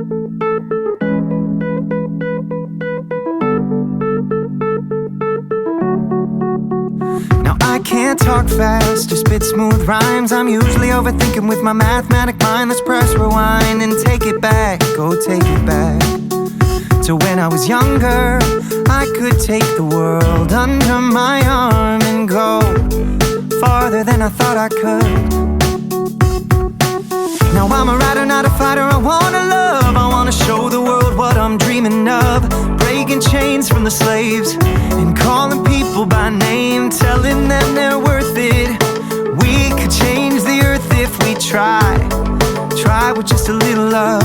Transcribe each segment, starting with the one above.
Now I can't talk fast or spit smooth rhymes. I'm usually overthinking with my mathematic mind. Let's press rewind and take it back. Go take it back to when I was younger. I could take the world under my arm and go farther than I thought I could. Now I'm a writer, not a fighter. I wanna love, I wanna show the world what I'm dreaming of. Breaking chains from the slaves and calling people by name, telling them they're worth it. We could change the earth if we try with just a little love.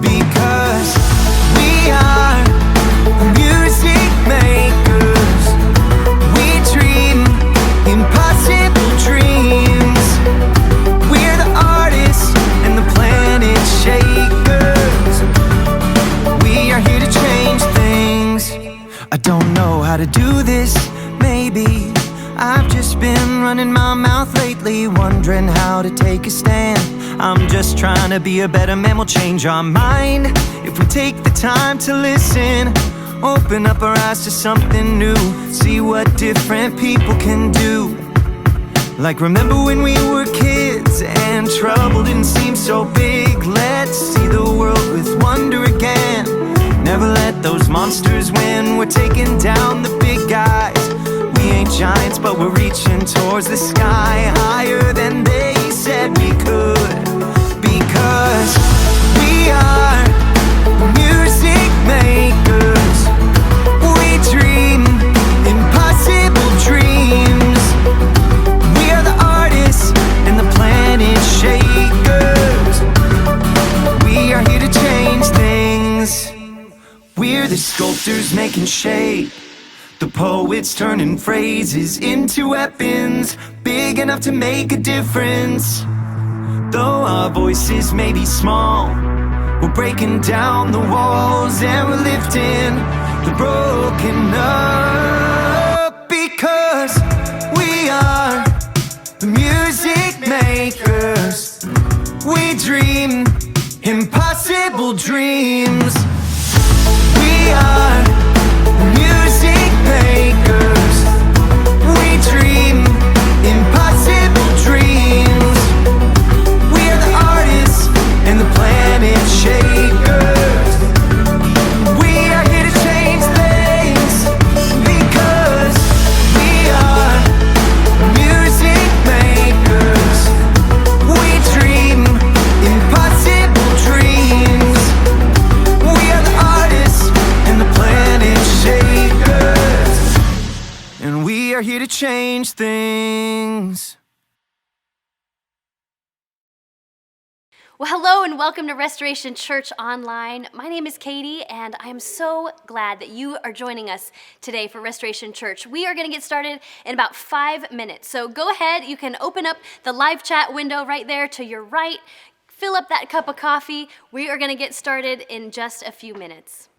Because we are music makers. We dream impossible dreams. We're the artists and the planet shakers. We are here to change things. I don't know how to do this, maybe I've just been running my mouth lately, wondering how to take a stand. I'm just trying to be a better man. We'll change our mind if we take the time to listen. Open up our eyes to something new, see what different people can do. Like remember when we were kids and trouble didn't seem so big. Let's see the world with wonder again. Never let those monsters win. We're taking down the big guys. We ain't giants, but we're reaching towards the sky, higher than they said we could. Because we are music makers. We dream impossible dreams. We are the artists and the planet shakers. We are here to change things. We're the sculptors making shape, the poets turning phrases into weapons, big enough to make a difference. Though our voices may be small, we're breaking down the walls and we're lifting the broken up. Because we are the music makers. We dream impossible dreams. We are music makers. We dream impossible dreams. We are the artists and the planet shakers. We are here to change things. Because we are music makers. We dream impossible dreams. We are the artists and the planet shakers. And we are here to change things. Well, hello and welcome to Restoration Church Online. My name is Katie, and I am so glad that you are joining us today for Restoration Church. We are going to get started in about 5 minutes. So go ahead, you can open up the live chat window right there to your right. Fill up that cup of coffee. We are going to get started in just a few minutes.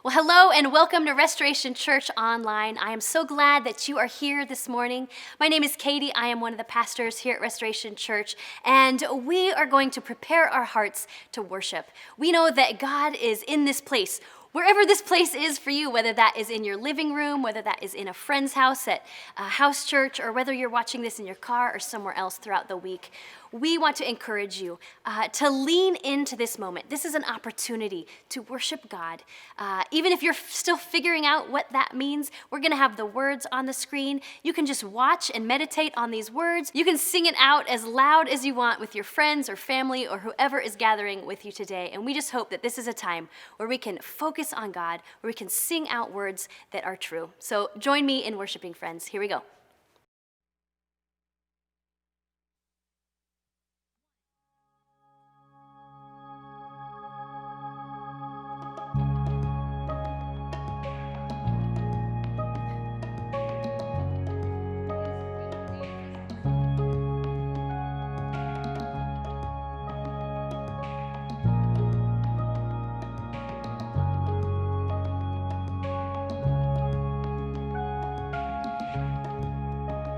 Well, hello and welcome to Restoration Church Online. I am so glad that you are here this morning. My name is Katie. I am one of the pastors here at Restoration Church, and we are going to prepare our hearts to worship. We know that God is in this place. Wherever this place is for you, whether that is in your living room, whether that is in a friend's house at a house church, or whether you're watching this in your car or somewhere else throughout the week, we want to encourage you to lean into this moment. This is an opportunity to worship God. Even if you're still figuring out what that means, we're going to have the words on the screen. You can just watch and meditate on these words. You can sing it out as loud as you want with your friends or family or whoever is gathering with you today. And we just hope that this is a time where we can focus on God, where we can sing out words that are true. So join me in worshiping, friends. Here we go.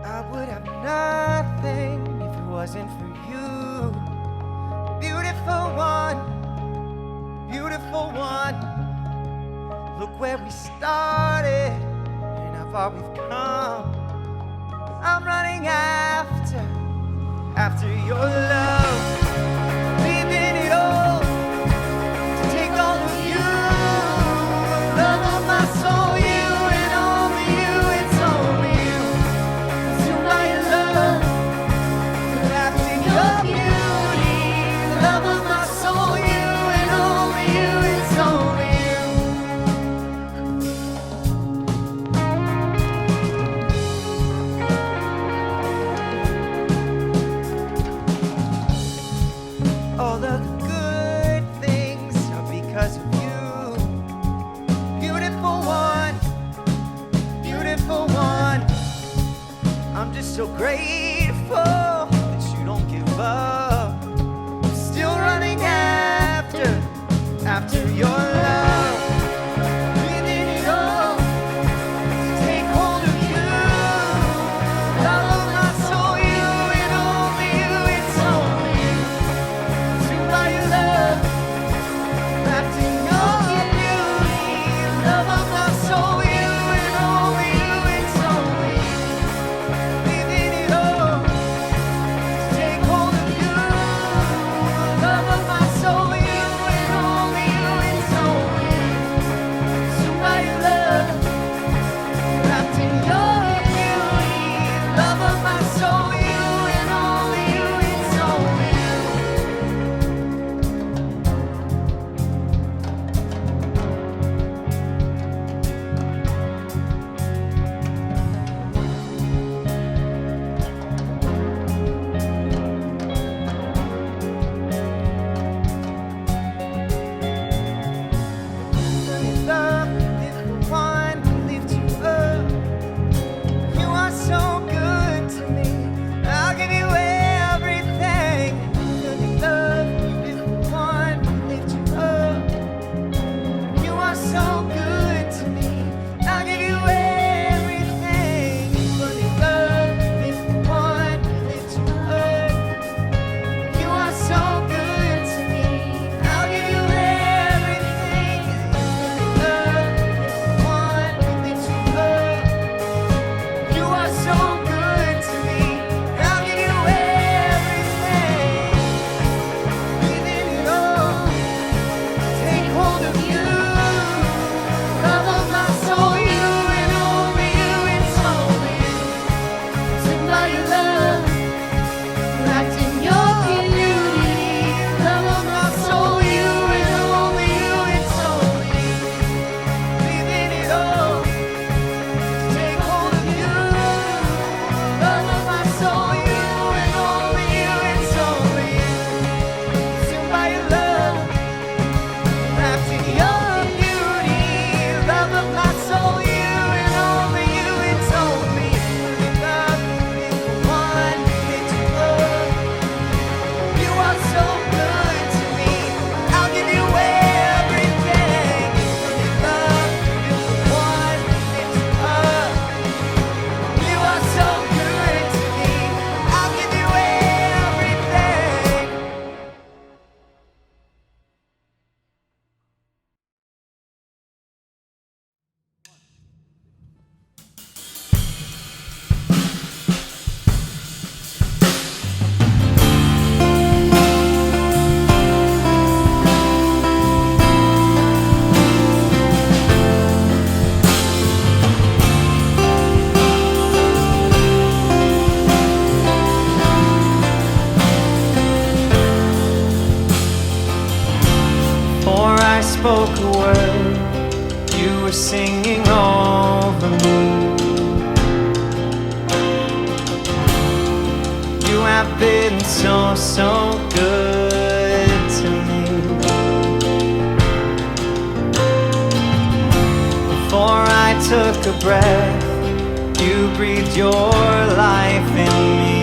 I would have nothing if it wasn't for you. Beautiful one. Look where we started and how far we've come. I'm running after your love. Leaving it all to take all of you. The love of my soul, you and only you. It's only you. To my love, wrapped in your beauty. The love of my soul, you and only you. It's only you. All the good things are because of you. Beautiful one. I'm just so grateful that you don't give up. I'm still running after your love. Leaving it all to take hold of you. Love of my soul, you and only you. It's only you. To my love, wrapped in your beauty. Love of my soul, you and only you. It's only you. Leaving it all singing over me. You have been so, so good to me. Before I took a breath, you breathed your life in me.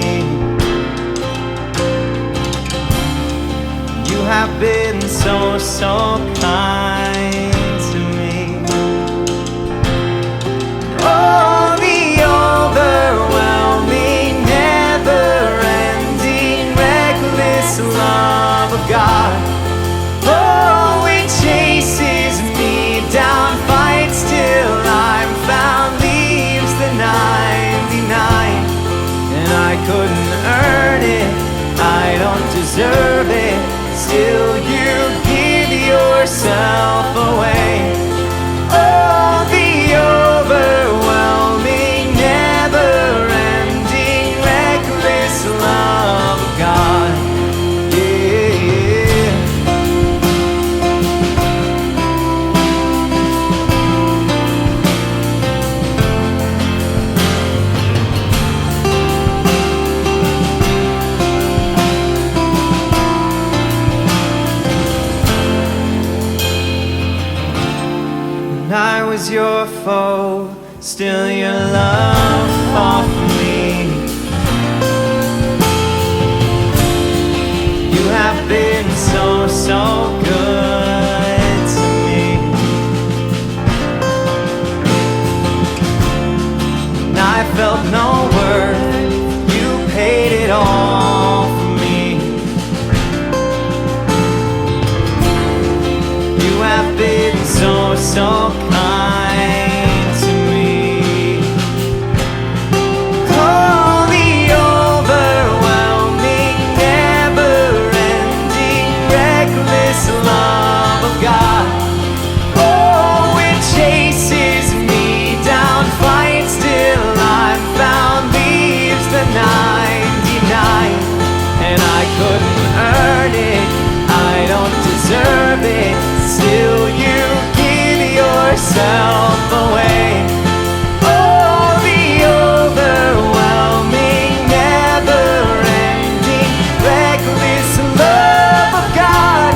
You have been so, so kind to me. Oh, the overwhelming, never-ending, reckless love of God. Oh, it chases me down, fights till I'm found, leaves the 99, and I couldn't earn it, I don't deserve it, still you give yourself away. Oh, the overwhelming, never-ending, reckless love of God. Yeah. I was your foe, still your love fought for me. You have been so, so good to me. And I felt no worth, you paid it all for me. You have been so, so kind to me. Oh, the overwhelming, never-ending, reckless love of God. Oh, it chases me down, fights till I'm found, leaves the 99, and I couldn't earn it, I don't deserve it, still you give yourself away. Oh, the overwhelming, never-ending, reckless love of God.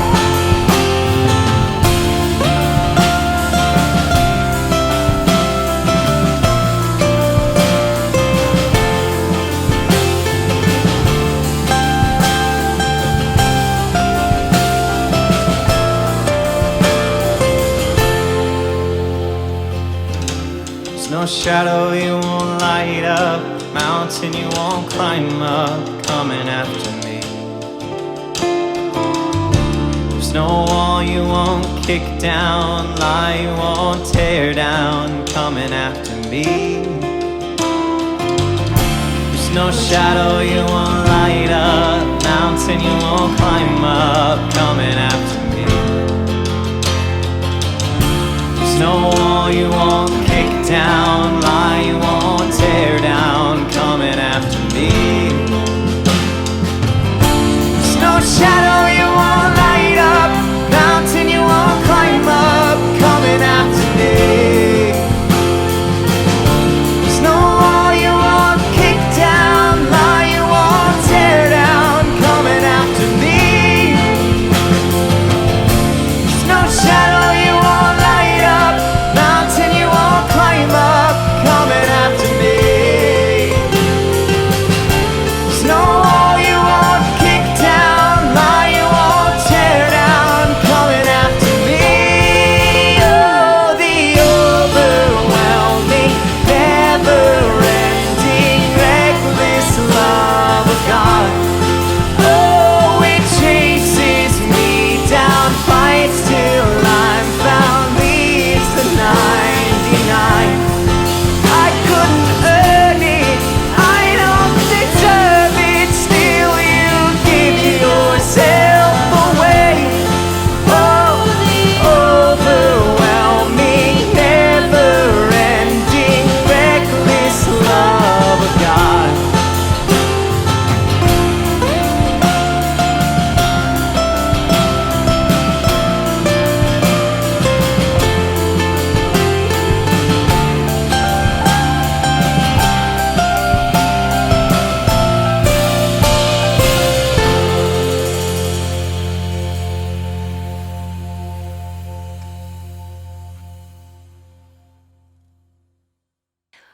There's no shadow you won't light up, mountain you won't climb up, coming after me. There's no wall you won't kick down, lie you won't tear down, coming after me. There's no shadow you won't light up, mountain you won't climb up, coming after me. There's no wall you won't kick down, lie you won't tear down, coming after me. There's no shadow you won't light up, mountain you won't climb up, coming after me. There's no wall you won't kick down, lie you won't tear down, coming after me. There's no shadow you won't light up, mountain you won't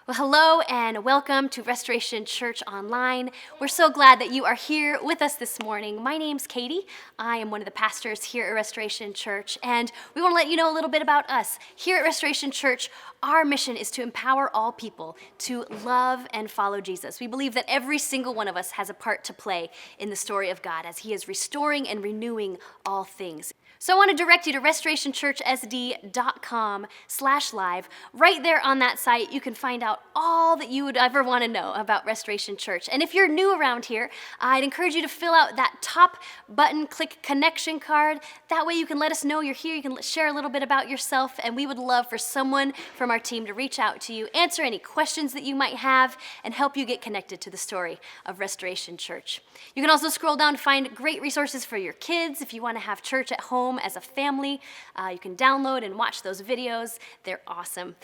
Well, hello and welcome to Restoration Church Online. We're so glad that you are here with us this morning. My name's Katie. I am one of the pastors here at Restoration Church, and we want to let you know a little bit about us. Here at Restoration Church, our mission is to empower all people to love and follow Jesus. We believe that every single one of us has a part to play in the story of God as He is restoring and renewing all things. So I want to direct you to restorationchurchsd.com/live. Right there on that site, you can find out all that you would ever want to know about Restoration Church. And if you're new around here, I'd encourage you to fill out that top button, click connection card. That way you can let us know you're here. You can share a little bit about yourself, and we would love for someone from our team to reach out to you, answer any questions that you might have, and help you get connected to the story of Restoration Church. You can also scroll down to find great resources for your kids if you want to have church at home as a family. You can download and watch those videos. They're awesome.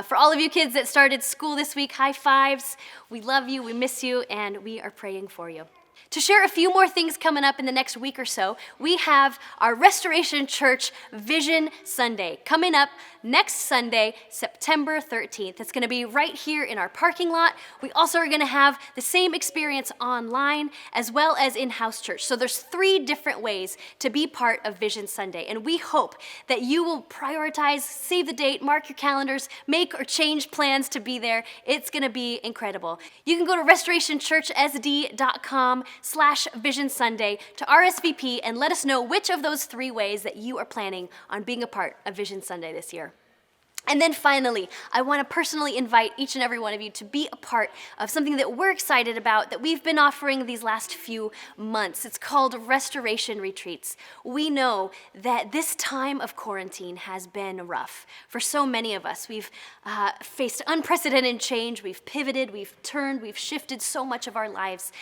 For all of you kids that started school this week, high fives. We love you, we miss you, and we are praying for you. To share a few more things coming up in the next week or so, we have our Restoration Church Vision Sunday coming up next Sunday, September 13th. It's going to be right here in our parking lot. We also are going to have the same experience online as well as in-house church. So there's 3 different ways to be part of Vision Sunday, and we hope that you will prioritize, save the date, mark your calendars, make or change plans to be there. It's going to be incredible. You can go to restorationchurchsd.com/Vision Sunday to RSVP and let us know which of those 3 ways that you are planning on being a part of Vision Sunday this year. And then finally, I want to personally invite each and every one of you to be a part of something that we're excited about that we've been offering these last few months. It's called Restoration Retreats. We know that this time of quarantine has been rough for so many of us. We've faced unprecedented change. We've pivoted, we've turned, we've shifted so much of our lives.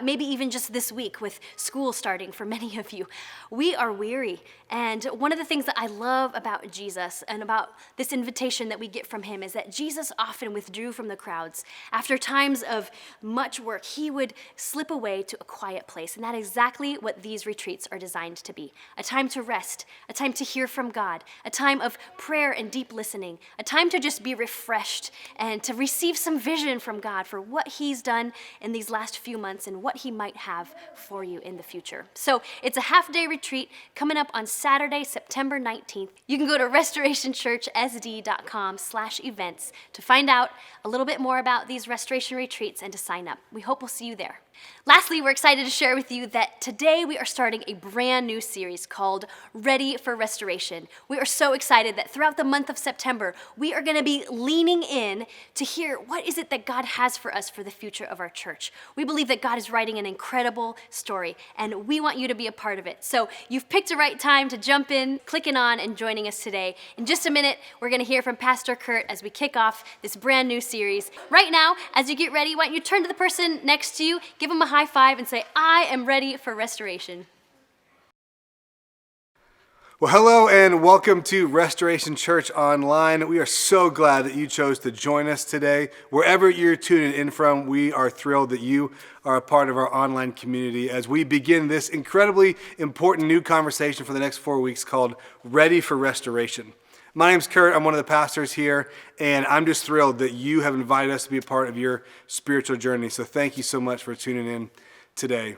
Maybe even just this week with school starting for many of you. We are weary. And one of the things that I love about Jesus and about this invitation that we get from him is that Jesus often withdrew from the crowds. After times of much work, he would slip away to a quiet place. And that is exactly what these retreats are designed to be. A time to rest, a time to hear from God, a time of prayer and deep listening, a time to just be refreshed and to receive some vision from God for what he's done in these last few months and what he might have for you in the future. So it's a half-day retreat coming up on Saturday, September 19th. You can go to restorationchurchsd.com/events to find out a little bit more about these restoration retreats and to sign up. We hope we'll see you there. Lastly, we're excited to share with you that today we are starting a brand new series called Ready for Restoration. We are so excited that throughout the month of September, we are going to be leaning in to hear what is it that God has for us for the future of our church. We believe that God is writing an incredible story, and we want you to be a part of it. So you've picked the right time to jump in, clicking on, and joining us today. In just a minute, we're going to hear from Pastor Kurt as we kick off this brand new series. Right now, as you get ready, why don't you turn to the person next to you, give them a high five and say, I am ready for restoration. Well, hello and welcome to Restoration Church Online. We are so glad that you chose to join us today. Wherever you're tuning in from, we are thrilled that you are a part of our online community as we begin this incredibly important new conversation for the next 4 weeks called Ready for Restoration. My name's Kurt. I'm one of the pastors here, and I'm just thrilled that you have invited us to be a part of your spiritual journey. So thank you so much for tuning in today.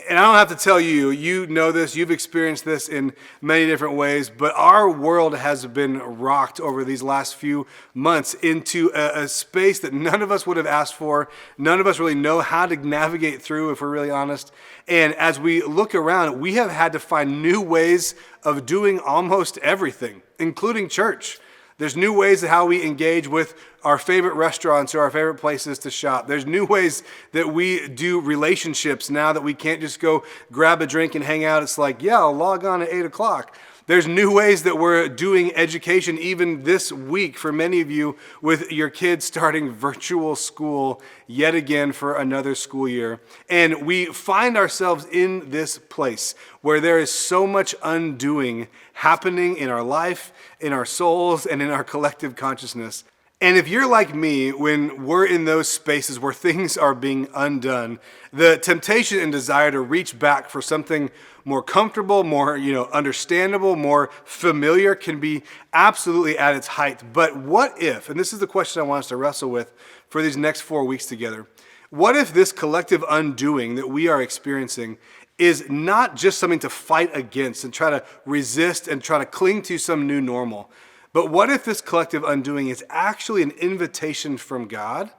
And I don't have to tell you, you know this, you've experienced this in many different ways, but our world has been rocked over these last few months into a space that none of us would have asked for. None of us really know how to navigate through, if we're really honest. And as we look around, we have had to find new ways of doing almost everything, including church. There's new ways of how we engage with our favorite restaurants or our favorite places to shop. There's new ways that we do relationships now that we can't just go grab a drink and hang out. It's like, yeah, I'll log on at 8 o'clock. There's new ways that we're doing education even this week for many of you with your kids starting virtual school yet again for another school year. And we find ourselves in this place where there is so much undoing happening in our life, in our souls, and in our collective consciousness. And if you're like me, when we're in those spaces where things are being undone, the temptation and desire to reach back for something more comfortable, more, understandable, more familiar can be absolutely at its height. But what if, and this is the question I want us to wrestle with for these next 4 weeks together, what if this collective undoing that we are experiencing is not just something to fight against and try to resist and try to cling to some new normal, but what if this collective undoing is actually an invitation from God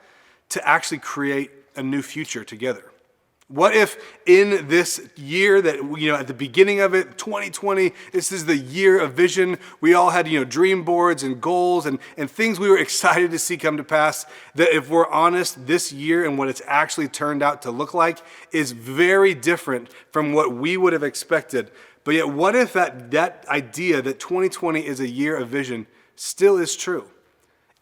to actually create a new future together? What if in this year that, at the beginning of it, 2020, this is the year of vision. We all had, dream boards and goals and things we were excited to see come to pass. That if we're honest, this year and what it's actually turned out to look like is very different from what we would have expected. But yet, what if that idea that 2020 is a year of vision still is true?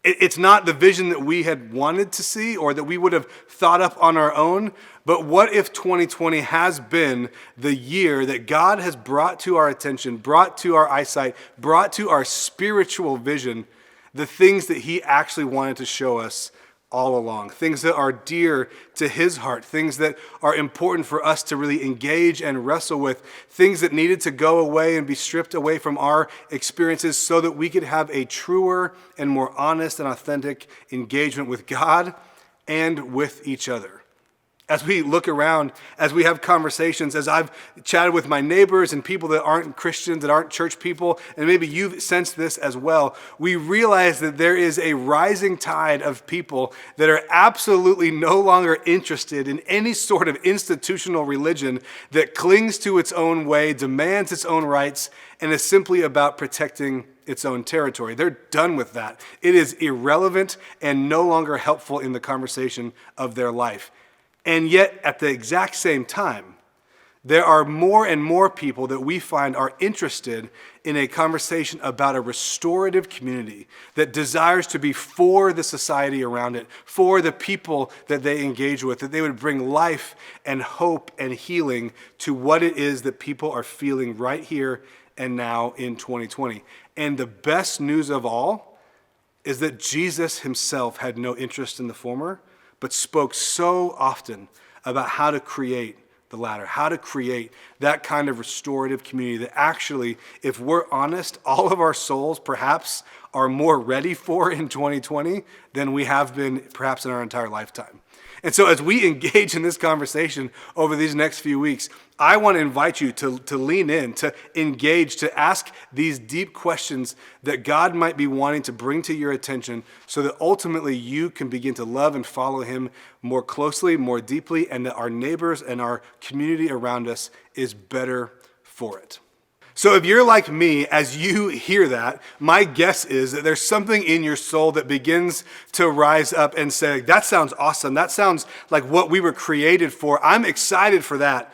It's not the vision that we had wanted to see or that we would have thought up on our own, but what if 2020 has been the year that God has brought to our attention, brought to our eyesight, brought to our spiritual vision, the things that He actually wanted to show us all along, things that are dear to His heart, things that are important for us to really engage and wrestle with, things that needed to go away and be stripped away from our experiences so that we could have a truer and more honest and authentic engagement with God and with each other. As we look around, as we have conversations, as I've chatted with my neighbors and people that aren't Christians, that aren't church people, and maybe you've sensed this as well, we realize that there is a rising tide of people that are absolutely no longer interested in any sort of institutional religion that clings to its own way, demands its own rights, and is simply about protecting its own territory. They're done with that. It is irrelevant and no longer helpful in the conversation of their life. And yet, at the exact same time, there are more and more people that we find are interested in a conversation about a restorative community that desires to be for the society around it, for the people that they engage with, that they would bring life and hope and healing to what it is that people are feeling right here and now in 2020. And the best news of all is that Jesus Himself had no interest in the former, but spoke so often about how to create the latter, how to create that kind of restorative community that actually, if we're honest, all of our souls perhaps are more ready for in 2020 than we have been perhaps in our entire lifetime. And so as we engage in this conversation over these next few weeks, I want to invite you to lean in, to engage, to ask these deep questions that God might be wanting to bring to your attention so that ultimately you can begin to love and follow Him more closely, more deeply, and that our neighbors and our community around us is better for it. So if you're like me, as you hear that, my guess is that there's something in your soul that begins to rise up and say, that sounds awesome. That sounds like what we were created for. I'm excited for that.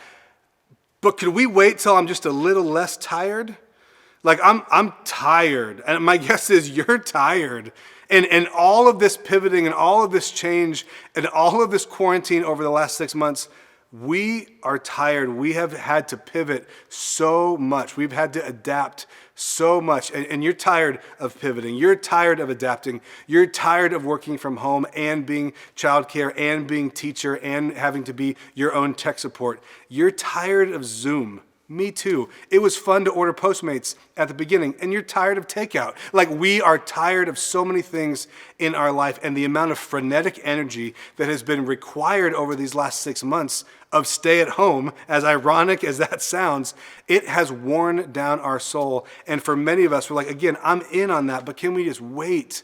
But could we wait till I'm just a little less tired? Like I'm tired. And my guess is you're tired. And all of this pivoting and all of this change and all of this quarantine over the last 6 months, we are tired. We have had to pivot so much. We've had to adapt so much. And you're tired of pivoting. You're tired of adapting. You're tired of working from home and being childcare and being teacher and having to be your own tech support. You're tired of Zoom. Me too. It was fun to order Postmates at the beginning, and you're tired of takeout. Like, we are tired of so many things in our life, and the amount of frenetic energy that has been required over these last 6 months of stay at home, as ironic as that sounds, it has worn down our soul. And for many of us, we're like, again, I'm in on that, but can we just wait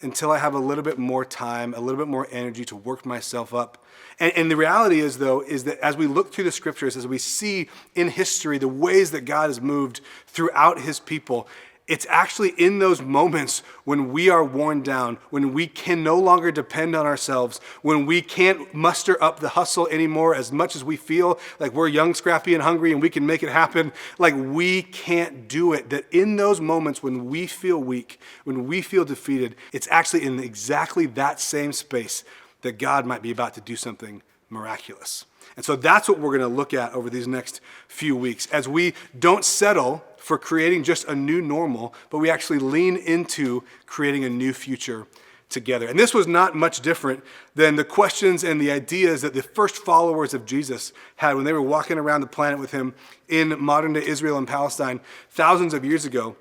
until I have a little bit more time, a little bit more energy to work myself up? And the reality is, though, is that as we look through the scriptures, as we see in history the ways that God has moved throughout His people, it's actually in those moments when we are worn down, when we can no longer depend on ourselves, when we can't muster up the hustle anymore as much as we feel like we're young, scrappy, and hungry and we can make it happen, like we can't do it. That in those moments when we feel weak, when we feel defeated, it's actually in exactly that same space that God might be about to do something miraculous. And so that's what we're going to look at over these next few weeks as we don't settle for creating just a new normal, but we actually lean into creating a new future together. And this was not much different than the questions and the ideas that the first followers of Jesus had when they were walking around the planet with him in modern-day Israel and Palestine thousands of years ago.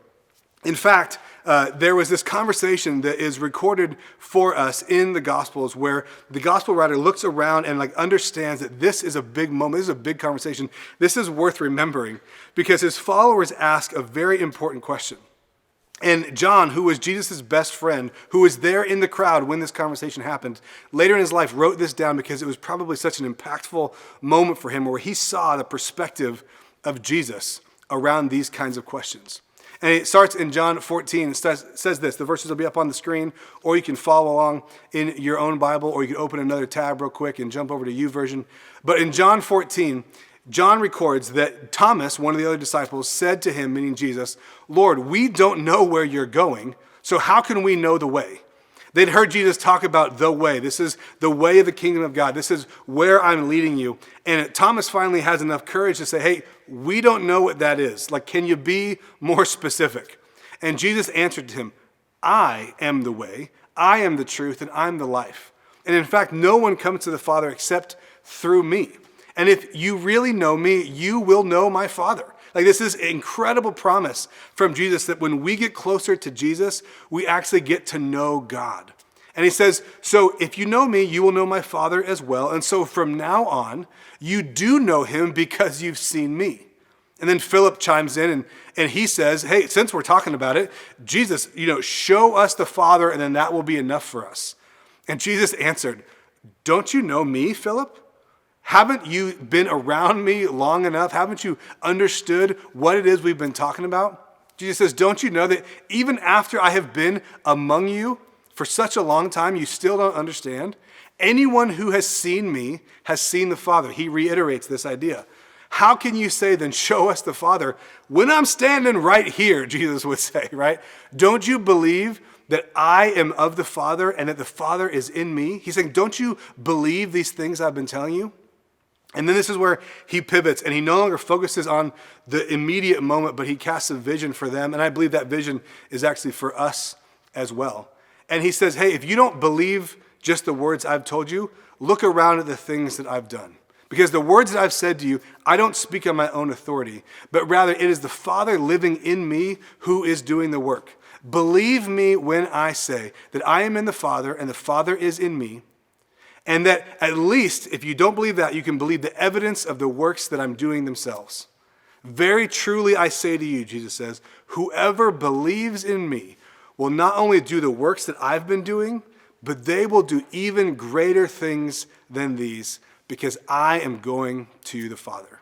In fact, there was this conversation that is recorded for us in the Gospels where the Gospel writer looks around and understands that this is a big moment, this is a big conversation, this is worth remembering because his followers ask a very important question. And John, who was Jesus' best friend, who was there in the crowd when this conversation happened, later in his life wrote this down because it was probably such an impactful moment for him where he saw the perspective of Jesus around these kinds of questions. And it starts in John 14. It says this. The verses will be up on the screen, or you can follow along in your own Bible, or you can open another tab real quick and jump over to YouVersion. But in John 14, John records that Thomas, one of the other disciples, said to him, meaning Jesus, "Lord, we don't know where you're going, so how can we know the way?" They'd heard Jesus talk about the way. This is the way of the kingdom of God. This is where I'm leading you. And Thomas finally has enough courage to say, hey, we don't know what that is. Can you be more specific? And Jesus answered to him, I am the way, I am the truth, and I'm the life. And in fact, no one comes to the Father except through me. And if you really know me, you will know my Father. This is an incredible promise from Jesus that when we get closer to Jesus, we actually get to know God. And he says, so if you know me, you will know my Father as well. And so from now on, you do know him because you've seen me. And then Philip chimes in and he says, hey, since we're talking about it, Jesus, show us the Father and then that will be enough for us. And Jesus answered, don't you know me, Philip? Haven't you been around me long enough? Haven't you understood what it is we've been talking about? Jesus says, don't you know that even after I have been among you for such a long time, you still don't understand? Anyone who has seen me has seen the Father. He reiterates this idea. How can you say then, show us the Father, when I'm standing right here, Jesus would say, right? Don't you believe that I am of the Father and that the Father is in me? He's saying, don't you believe these things I've been telling you? And then this is where he pivots and he no longer focuses on the immediate moment, but he casts a vision for them. And I believe that vision is actually for us as well. And he says, hey, if you don't believe just the words I've told you, look around at the things that I've done. Because the words that I've said to you, I don't speak on my own authority, but rather it is the Father living in me who is doing the work. Believe me when I say that I am in the Father and the Father is in me. And that at least, if you don't believe that, you can believe the evidence of the works that I'm doing themselves. Very truly I say to you, Jesus says, whoever believes in me will not only do the works that I've been doing, but they will do even greater things than these, because I am going to the Father.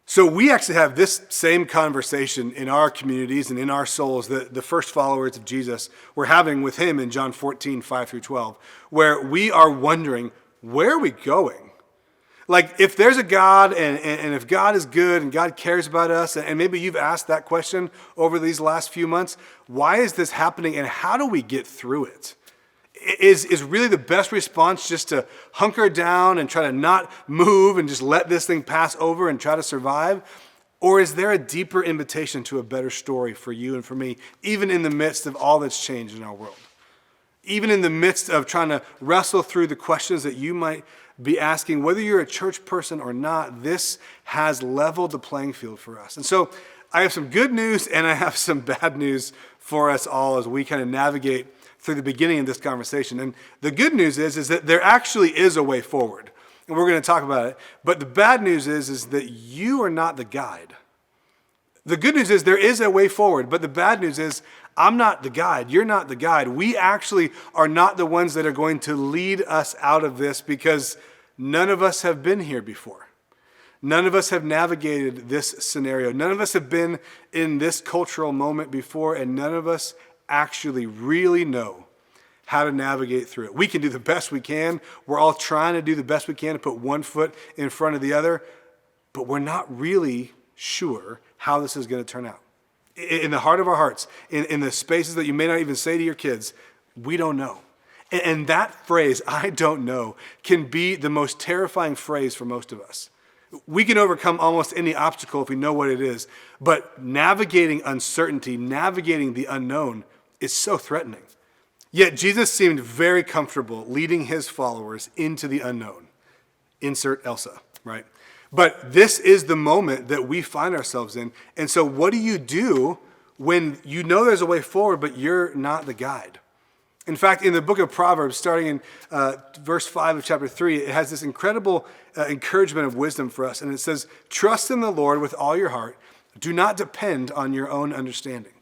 So we actually have this same conversation in our communities and in our souls that the first followers of Jesus were having with him in John 14, 5 through 12, where we are wondering, where are we going? If there's a God and if God is good and God cares about us, and maybe you've asked that question over these last few months, why is this happening and how do we get through it? Is really the best response just to hunker down and try to not move and just let this thing pass over and try to survive? Or is there a deeper invitation to a better story for you and for me, even in the midst of all that's changed in our world? Even in the midst of trying to wrestle through the questions that you might be asking, whether you're a church person or not, this has leveled the playing field for us. And so I have some good news and I have some bad news for us all as we kind of navigate through the beginning of this conversation. And the good news is that there actually is a way forward. And we're going to talk about it. But the bad news is that you are not the guide. The good news is there is a way forward. But the bad news is I'm not the guide. You're not the guide. We actually are not the ones that are going to lead us out of this because none of us have been here before. None of us have navigated this scenario. None of us have been in this cultural moment before, and none of us actually really know how to navigate through it. We can do the best we can. We're all trying to do the best we can to put one foot in front of the other, but we're not really sure how this is going to turn out. In the heart of our hearts, in the spaces that you may not even say to your kids, we don't know. And that phrase, I don't know, can be the most terrifying phrase for most of us. We can overcome almost any obstacle if we know what it is, but navigating uncertainty, navigating the unknown is so threatening. Yet Jesus seemed very comfortable leading his followers into the unknown. Insert Elsa, right? But this is the moment that we find ourselves in. And so what do you do when you know there's a way forward, but you're not the guide? In fact, in the book of Proverbs, starting in verse 5 of chapter 3, it has this incredible encouragement of wisdom for us. And it says, trust in the Lord with all your heart. Do not depend on your own understanding.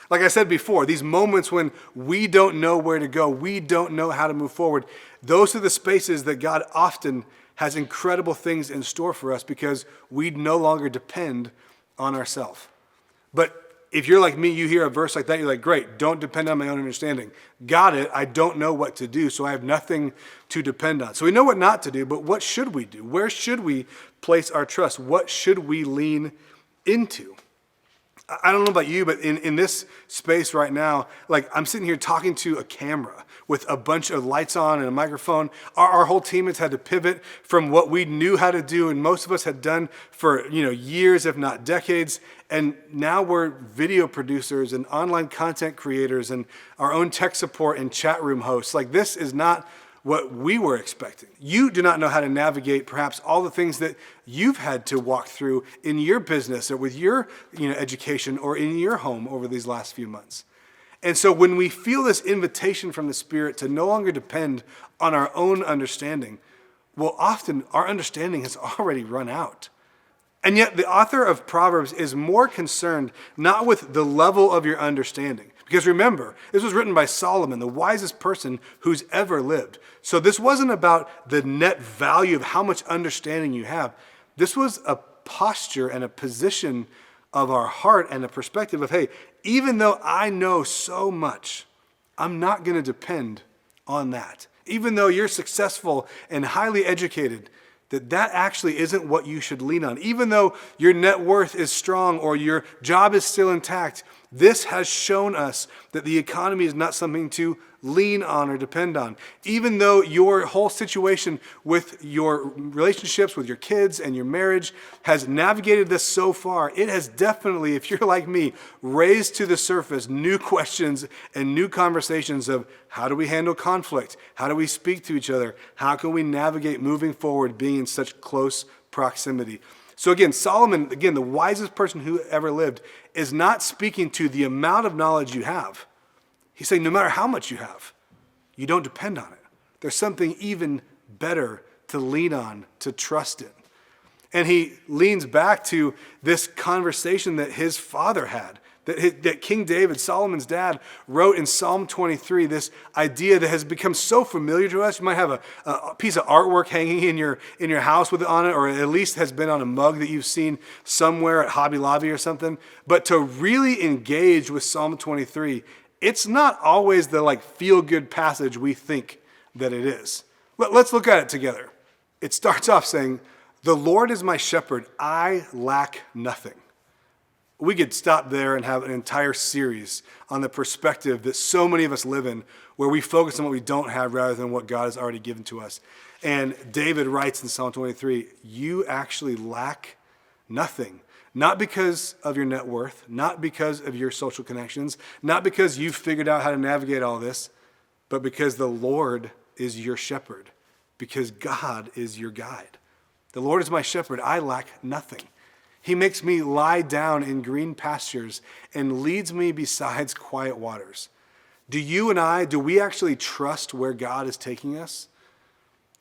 Like I said before, these moments when we don't know where to go, we don't know how to move forward, those are the spaces that God often has incredible things in store for us because we no longer depend on ourselves. But if you're like me, you hear a verse like that, you're like, great, don't depend on my own understanding. Got it, I don't know what to do, so I have nothing to depend on. So we know what not to do, but what should we do? Where should we place our trust? What should we lean into? I don't know about you, but in this space right now, like I'm sitting here talking to a camera with a bunch of lights on and a microphone. Our whole team has had to pivot from what we knew how to do, and most of us had done for years, if not decades. And now we're video producers and online content creators and our own tech support and chat room hosts. Like this is not what we were expecting. You do not know how to navigate perhaps all the things that you've had to walk through in your business or with your education or in your home over these last few months. And so when we feel this invitation from the Spirit to no longer depend on our own understanding, well, often our understanding has already run out. And yet the author of Proverbs is more concerned not with the level of your understanding. Because remember, this was written by Solomon, the wisest person who's ever lived. So this wasn't about the net value of how much understanding you have. This was a posture and a position of our heart and a perspective of, hey, even though I know so much, I'm not going to depend on that. Even though you're successful and highly educated, that actually isn't what you should lean on. Even though your net worth is strong or your job is still intact, this has shown us that the economy is not something to lean on or depend on. Even though your whole situation with your relationships with your kids and your marriage has navigated this so far, it has definitely, if you're like me, raised to the surface new questions and new conversations of how do we handle conflict? How do we speak to each other? How can we navigate moving forward being in such close proximity? So again, Solomon, the wisest person who ever lived, is not speaking to the amount of knowledge you have. He's saying no matter how much you have, you don't depend on it. There's something even better to lean on, to trust in. And he leans back to this conversation that his father had, that King David, Solomon's dad, wrote in Psalm 23, this idea that has become so familiar to us. You might have a piece of artwork hanging in your house with it on it, or at least has been on a mug that you've seen somewhere at Hobby Lobby or something. But to really engage with Psalm 23, it's not always the feel-good passage we think that it is. Let's look at it together. It starts off saying, "The Lord is my shepherd, I lack nothing." We could stop there and have an entire series on the perspective that so many of us live in, where we focus on what we don't have rather than what God has already given to us. And David writes in Psalm 23, you actually lack nothing. Not because of your net worth, not because of your social connections, not because you've figured out how to navigate all this, but because the Lord is your shepherd, because God is your guide. The Lord is my shepherd, I lack nothing. He makes me lie down in green pastures and leads me beside quiet waters. Do we actually trust where God is taking us?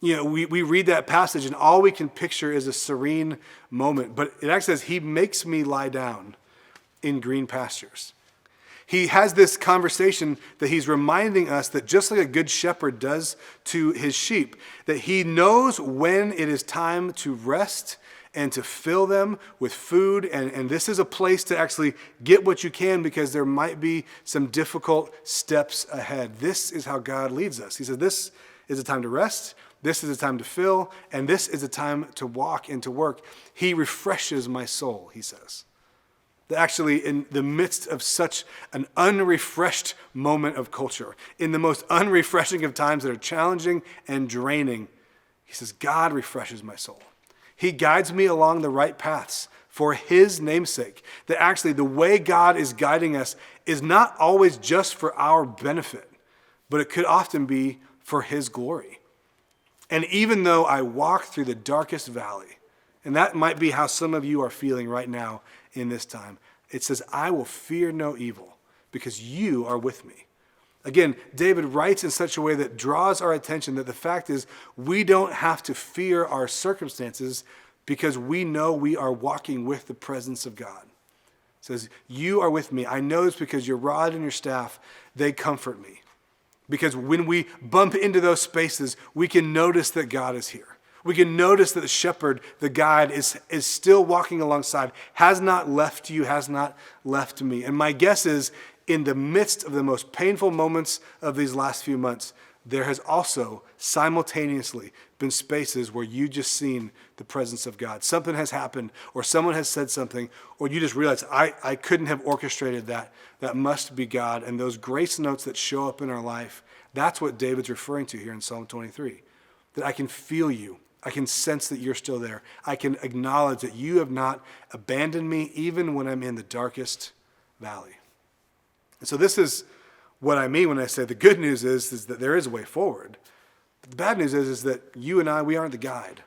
We read that passage and all we can picture is a serene moment, but it actually says, he makes me lie down in green pastures. He has this conversation that he's reminding us that just like a good shepherd does to his sheep, that he knows when it is time to rest and to fill them with food. And this is a place to actually get what you can because there might be some difficult steps ahead. This is how God leads us. He said, this is a time to rest. This is a time to fill. And this is a time to walk and to work. He refreshes my soul, he says. Actually, in the midst of such an unrefreshed moment of culture, in the most unrefreshing of times that are challenging and draining, he says, God refreshes my soul. He guides me along the right paths for his namesake. That actually the way God is guiding us is not always just for our benefit, but it could often be for his glory. And even though I walk through the darkest valley, and that might be how some of you are feeling right now in this time, it says, I will fear no evil because you are with me. Again, David writes in such a way that draws our attention that the fact is we don't have to fear our circumstances because we know we are walking with the presence of God. It says, you are with me. I know this because your rod and your staff, they comfort me. Because when we bump into those spaces, we can notice that God is here. We can notice that the shepherd, the guide, is still walking alongside, has not left you, has not left me. And my guess is, in the midst of the most painful moments of these last few months, there has also simultaneously been spaces where you just seen the presence of God. Something has happened, or someone has said something, or you just realize, I couldn't have orchestrated that. That must be God. And those grace notes that show up in our life, that's what David's referring to here in Psalm 23. That I can feel you. I can sense that you're still there. I can acknowledge that you have not abandoned me even when I'm in the darkest valley. And so this is what I mean when I say the good news is that there is a way forward. But the bad news is that you and I, we aren't the guide.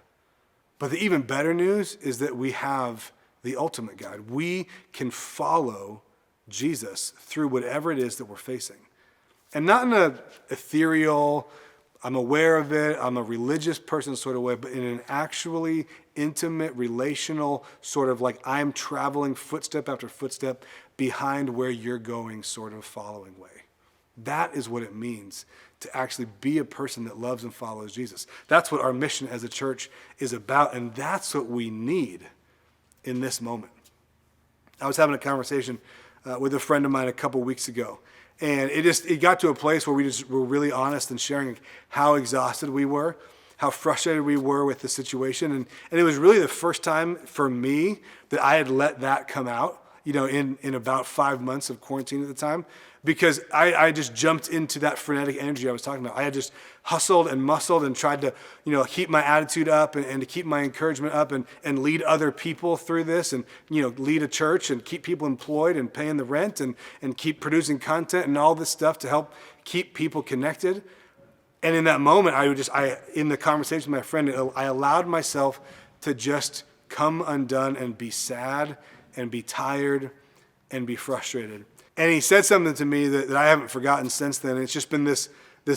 But the even better news is that we have the ultimate guide. We can follow Jesus through whatever it is that we're facing. And not in an ethereal, I'm aware of it, I'm a religious person sort of way, but in an actually intimate, relational sort of like I'm traveling footstep after footstep behind where you're going sort of following way. That is what it means to actually be a person that loves and follows Jesus. That's what our mission as a church is about, and that's what we need in this moment. I was having a conversation with a friend of mine a couple weeks ago, and it got to a place where we just were really honest and sharing how exhausted we were, how frustrated we were with the situation. And it was really the first time for me that I had let that come out, in about 5 months of quarantine at the time, because I just jumped into that frenetic energy I was talking about. I had just hustled and muscled and tried to, keep my attitude up and to keep my encouragement up and lead other people through this and, lead a church and keep people employed and paying the rent and keep producing content and all this stuff to help keep people connected. And in that moment, in the conversation with my friend, I allowed myself to just come undone and be sad and be tired and be frustrated. And he said something to me that I haven't forgotten since then. It's just been this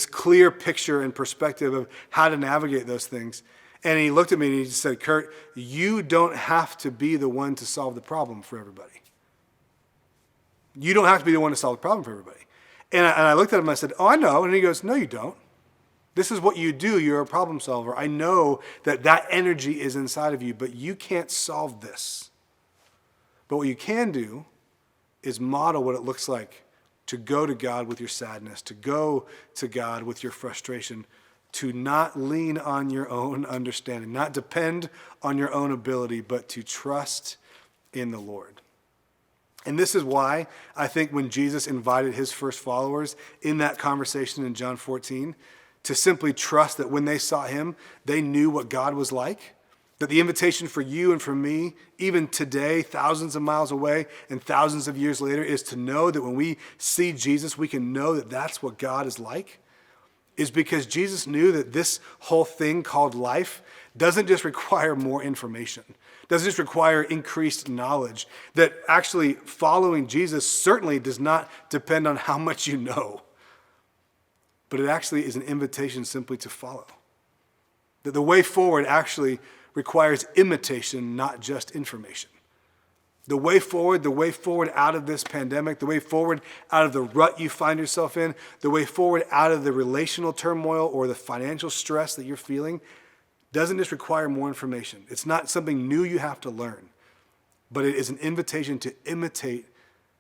clear picture and perspective of how to navigate those things. And he looked at me and he just said, Kurt, you don't have to be the one to solve the problem for everybody. You don't have to be the one to solve the problem for everybody. And I looked at him and I said, oh, I know. And he goes, no, you don't. This is what you do. You're a problem solver. I know that energy is inside of you, but you can't solve this. But what you can do is model what it looks like to go to God with your sadness, to go to God with your frustration, to not lean on your own understanding, not depend on your own ability, but to trust in the Lord. And this is why I think when Jesus invited his first followers in that conversation in John 14 to simply trust that when they saw him, they knew what God was like, that the invitation for you and for me, even today, thousands of miles away and thousands of years later, is to know that when we see Jesus, we can know that that's what God is like, is because Jesus knew that this whole thing called life doesn't just require more information, doesn't just require increased knowledge, that actually following Jesus certainly does not depend on how much you know, but it actually is an invitation simply to follow. That the way forward actually requires imitation, not just information. The way forward out of this pandemic, the way forward out of the rut you find yourself in, the way forward out of the relational turmoil or the financial stress that you're feeling doesn't just require more information. It's not something new you have to learn, but it is an invitation to imitate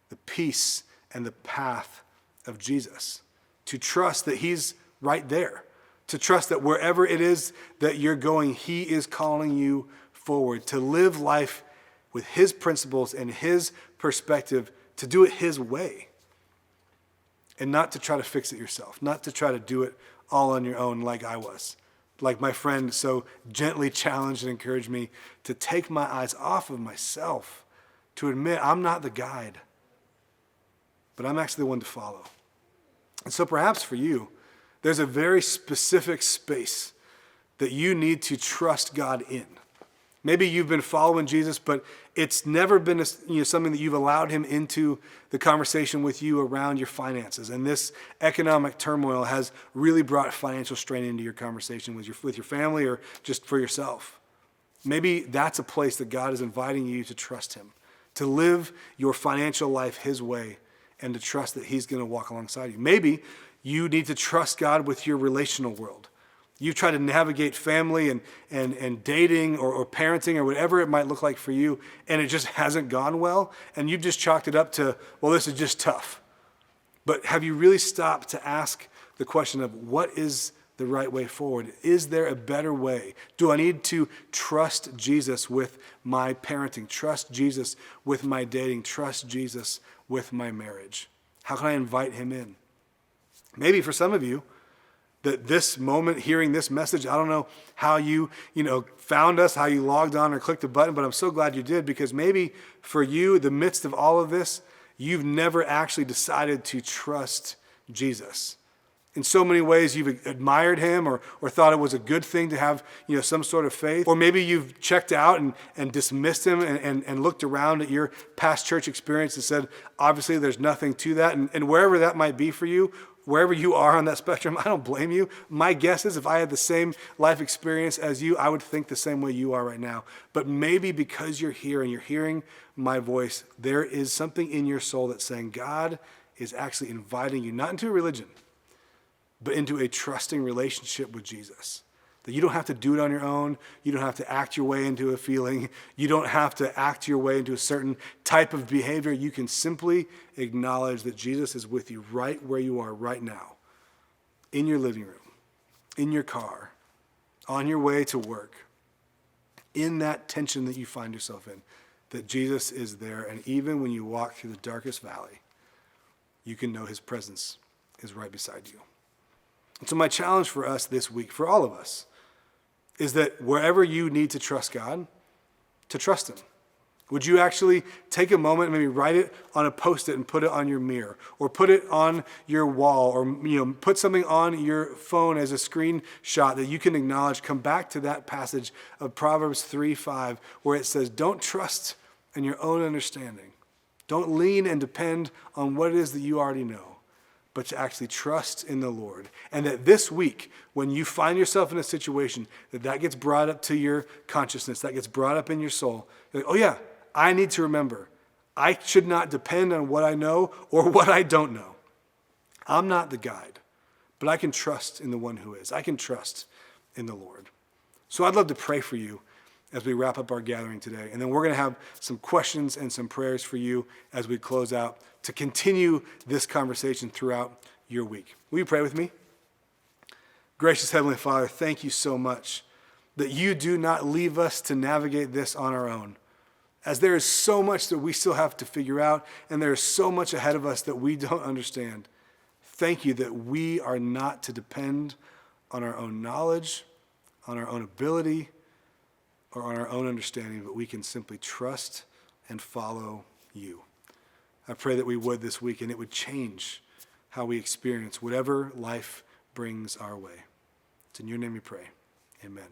the peace and the path of Jesus, to trust that he's right there, to trust that wherever it is that you're going, he is calling you forward, to live life with his principles and his perspective, to do it his way, and not to try to fix it yourself, not to try to do it all on your own like I was. Like my friend so gently challenged and encouraged me to take my eyes off of myself, to admit I'm not the guide, but I'm actually the one to follow. And so perhaps for you, there's a very specific space that you need to trust God in. Maybe you've been following Jesus, but it's never been something that you've allowed him into the conversation with you around your finances. And this economic turmoil has really brought financial strain into your conversation with your family or just for yourself. Maybe that's a place that God is inviting you to trust him, to live your financial life his way and to trust that he's going to walk alongside you. Maybe you need to trust God with your relational world. You've tried to navigate family and dating or parenting or whatever it might look like for you, and it just hasn't gone well, and you've just chalked it up to, well, this is just tough. But have you really stopped to ask the question of what is the right way forward? Is there a better way? Do I need to trust Jesus with my parenting, trust Jesus with my dating, trust Jesus with my marriage? How can I invite him in? Maybe for some of you, that this moment, hearing this message, I don't know how you found us, how you logged on or clicked a button, but I'm so glad you did, because maybe for you, in the midst of all of this, you've never actually decided to trust Jesus. In so many ways, you've admired him or thought it was a good thing to have some sort of faith. Or maybe you've checked out and dismissed him and looked around at your past church experience and said, obviously, there's nothing to that. And wherever that might be for you, wherever you are on that spectrum, I don't blame you. My guess is if I had the same life experience as you, I would think the same way you are right now. But maybe because you're here and you're hearing my voice, there is something in your soul that's saying God is actually inviting you, not into a religion, but into a trusting relationship with Jesus. That you don't have to do it on your own. You don't have to act your way into a feeling. You don't have to act your way into a certain type of behavior. You can simply acknowledge that Jesus is with you right where you are right now, in your living room, in your car, on your way to work, in that tension that you find yourself in, that Jesus is there. And even when you walk through the darkest valley, you can know his presence is right beside you. And so my challenge for us this week, for all of us, is that wherever you need to trust God, to trust him. Would you actually take a moment and maybe write it on a Post-it and put it on your mirror, or put it on your wall, or put something on your phone as a screenshot that you can acknowledge? Come back to that passage of Proverbs 3:5 where it says, don't trust in your own understanding. Don't lean and depend on what it is that you already know, but to actually trust in the Lord. And that this week, when you find yourself in a situation that gets brought up to your consciousness, that gets brought up in your soul, you're like, oh yeah, I need to remember, I should not depend on what I know or what I don't know. I'm not the guide, but I can trust in the one who is. I can trust in the Lord. So I'd love to pray for you as we wrap up our gathering today. And then we're going to have some questions and some prayers for you as we close out to continue this conversation throughout your week. Will you pray with me? Gracious Heavenly Father, thank you so much that you do not leave us to navigate this on our own, as there is so much that we still have to figure out, and there is so much ahead of us that we don't understand. Thank you that we are not to depend on our own knowledge, on our own ability, or on our own understanding, but we can simply trust and follow you. I pray that we would this week, and it would change how we experience whatever life brings our way. It's in your name we pray. Amen.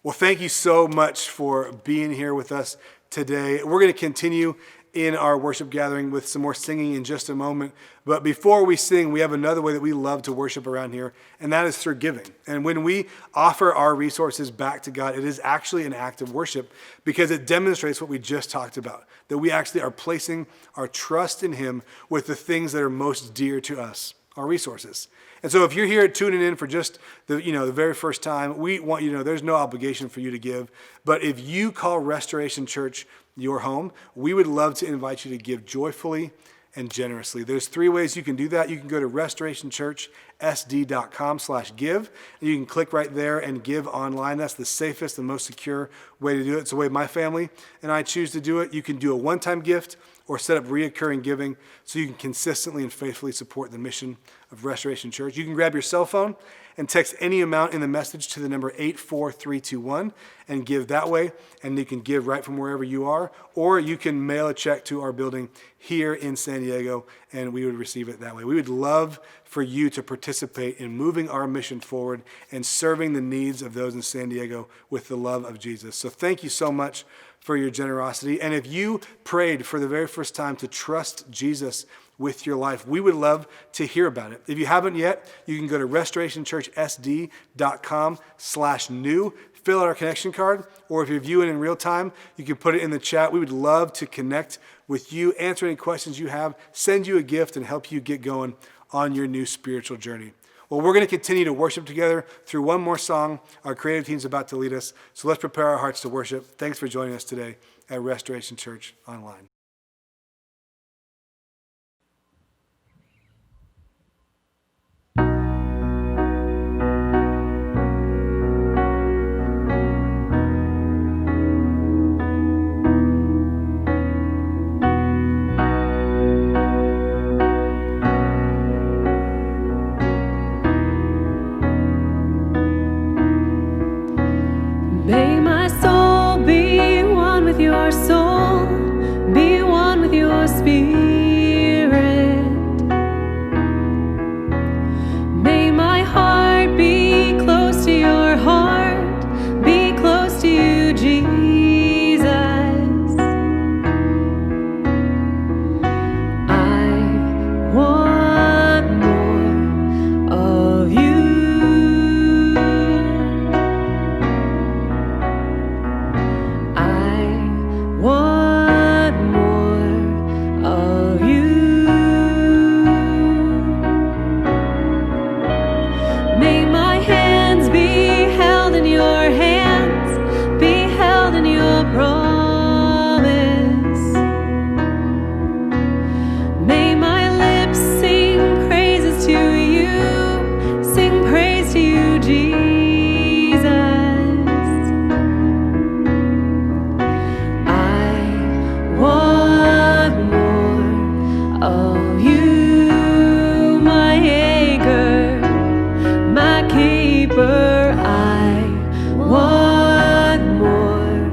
Well, thank you so much for being here with us today. We're going to continue in our worship gathering with some more singing in just a moment. But before we sing, we have another way that we love to worship around here, and that is through giving. And when we offer our resources back to God, it is actually an act of worship because it demonstrates what we just talked about, that we actually are placing our trust in him with the things that are most dear to us, our resources. And so if you're here tuning in for just the very first time, we want you to know there's no obligation for you to give. But if you call Restoration Church your home, we would love to invite you to give joyfully and generously. There's 3 ways you can do that. You can go to restorationchurchsd.com/give, and you can click right there and give online. That's the safest and most secure way to do it. It's the way my family and I choose to do it. You can do a one-time gift or set up reoccurring giving so you can consistently and faithfully support the mission of Restoration Church. You can grab your cell phone and text any amount in the message to the number 84321 and give that way, and you can give right from wherever you are, or you can mail a check to our building here in San Diego, and we would receive it that way. We would love for you to participate in moving our mission forward and serving the needs of those in San Diego with the love of Jesus. So thank you so much for your generosity. And if you prayed for the very first time to trust Jesus with your life, we would love to hear about it. If you haven't yet, you can go to restorationchurchsd.com/new, fill out our connection card, or if you're viewing in real time, you can put it in the chat. We would love to connect with you, answer any questions you have, send you a gift, and help you get going on your new spiritual journey. Well, we're going to continue to worship together through one more song. Our creative team's about to lead us, so let's prepare our hearts to worship. Thanks for joining us today at Restoration Church Online. May my soul be one with your soul, be one with your spirit. May my heart be close to your heart, be close to you, Jesus. I want more of you. Want more of you. May my hands be held in your hands, be held in your promise. May my lips sing praises to you, sing praise to you, Jesus. Want more of you, my anchor, my keeper. I want more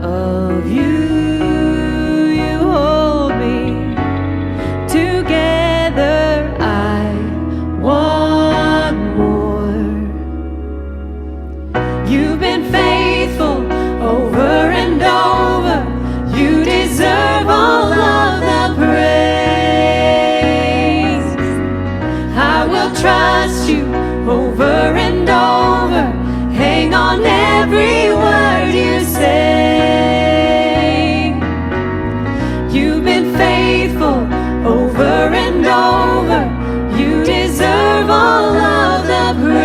of you. You hold me together. I want more. You've been faithful over and over. You deserve all of the praise. I will trust you over and over. Hang on every word you say. You've been faithful over and over. You deserve all of the praise.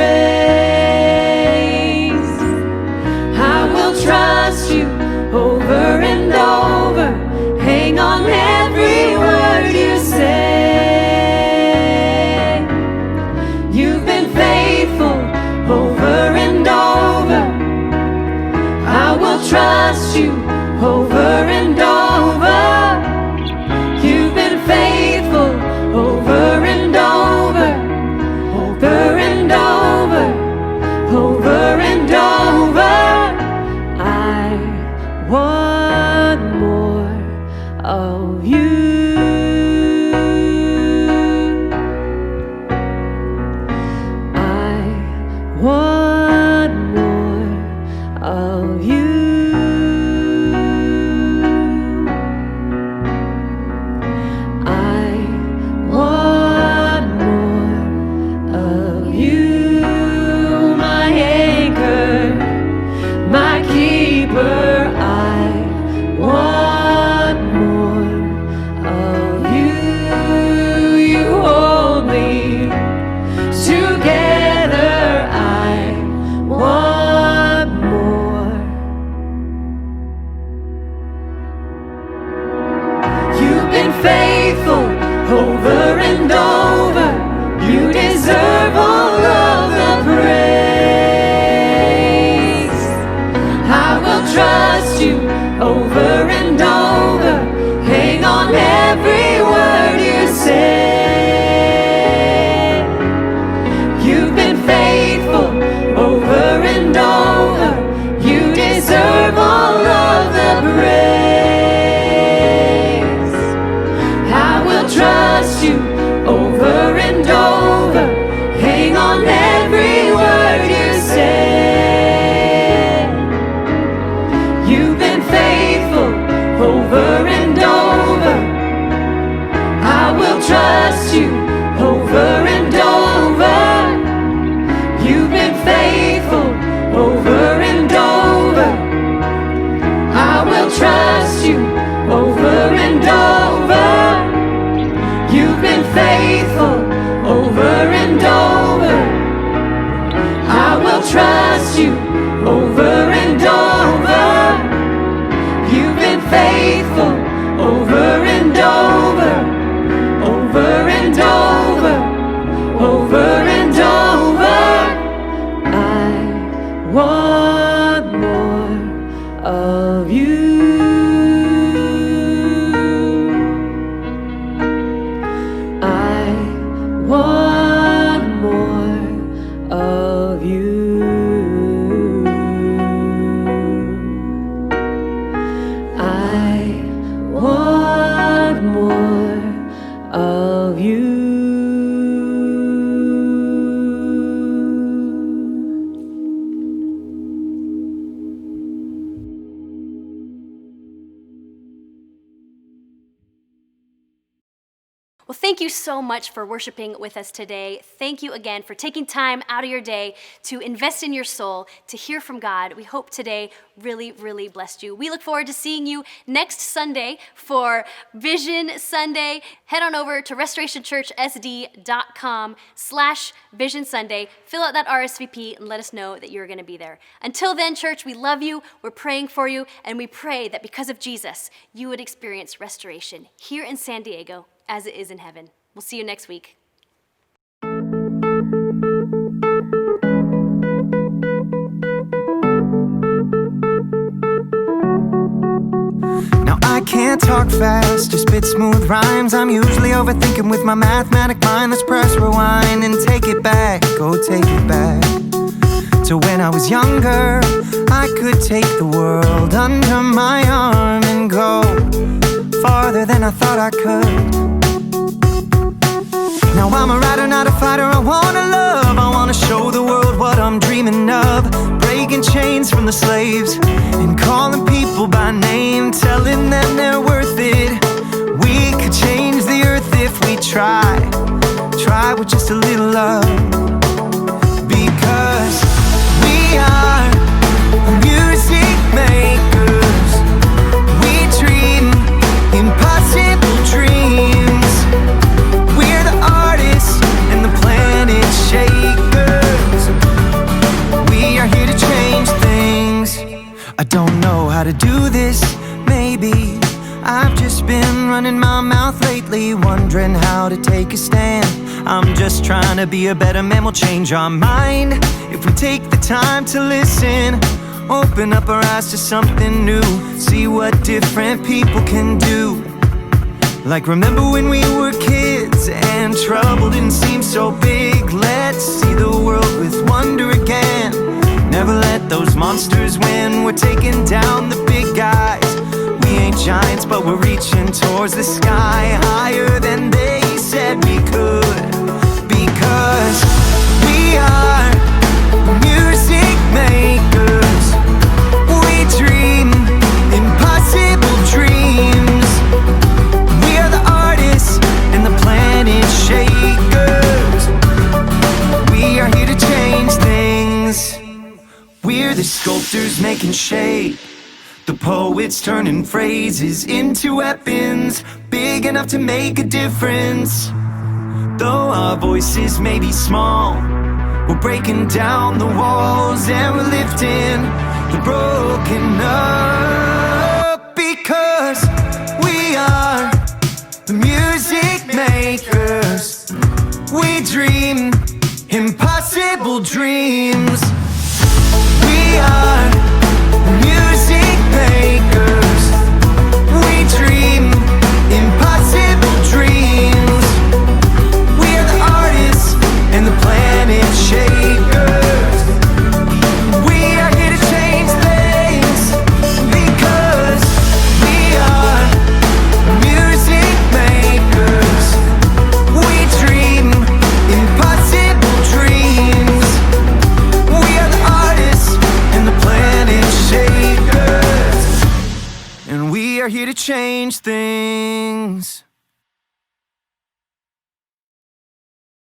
I will trust you over and over. Hang on every word you say. You've been faithful over and over. I will trust you over and over. You've been faithful over and over, over and over, over and over. I want more of you. I want more of you. I want more of you, my anchor, my keeper. I want more of you. You hold me together. I trust you over and over. You've been faithful over and over, over and over, over and over. I want more of you. I want more of you. I want more of you. Well, thank you so much for worshiping with us today. Thank you again for taking time out of your day to invest in your soul, to hear from God. We hope today really, really blessed you. We look forward to seeing you next Sunday for Vision Sunday. Head on over to restorationchurchsd.com/Vision Sunday. Fill out that RSVP and let us know that you're going to be there. Until then, church, we love you. We're praying for you, and we pray that because of Jesus, you would experience restoration here in San Diego as it is in heaven. We'll see you next week. Now I can't talk fast or spit smooth rhymes. I'm usually overthinking with my mathematic mind. Let's press rewind and take it back. Go take it back to when I was younger. I could take the world under my arm and go farther than I thought I could. Now I'm a writer, not a fighter. I wanna love, I wanna show the world what I'm dreaming of. Breaking chains from the slaves and calling people by name, telling them they're worth it. We could change the earth if we try with just a little love. Because we are music makers. We dream impossible dreams. We're the artists and the planet shakers. We are here to change things. I don't know how to do this, maybe I've just been running my mouth lately, wondering how to take a stand. I'm just trying to be a better man, we'll change our mind if we take the time to listen. Open up our eyes to something new, see what different people can do. Like remember when we were kids and trouble didn't seem so big. Let's see the world with wonder again. Never let those monsters win. We're taking down the big guys. We ain't giants, but we're reaching towards the sky, higher than they said we could. Because we are music makers. We dream impossible dreams. We are the artists and the planet shakers. We are here to change things. We're the sculptors making shape, the poets turning phrases into weapons, big enough to make a difference. Though our voices may be small, we're breaking down the walls and we're lifting the broken up. Because we are the music makers. We dream impossible dreams. We are music makers. We dream impossible dreams. We are the artists and the planet shakers. We are here to change things. Because we are music makers. We dream impossible dreams. We are the artists and the planet shakers. And we are here to change things.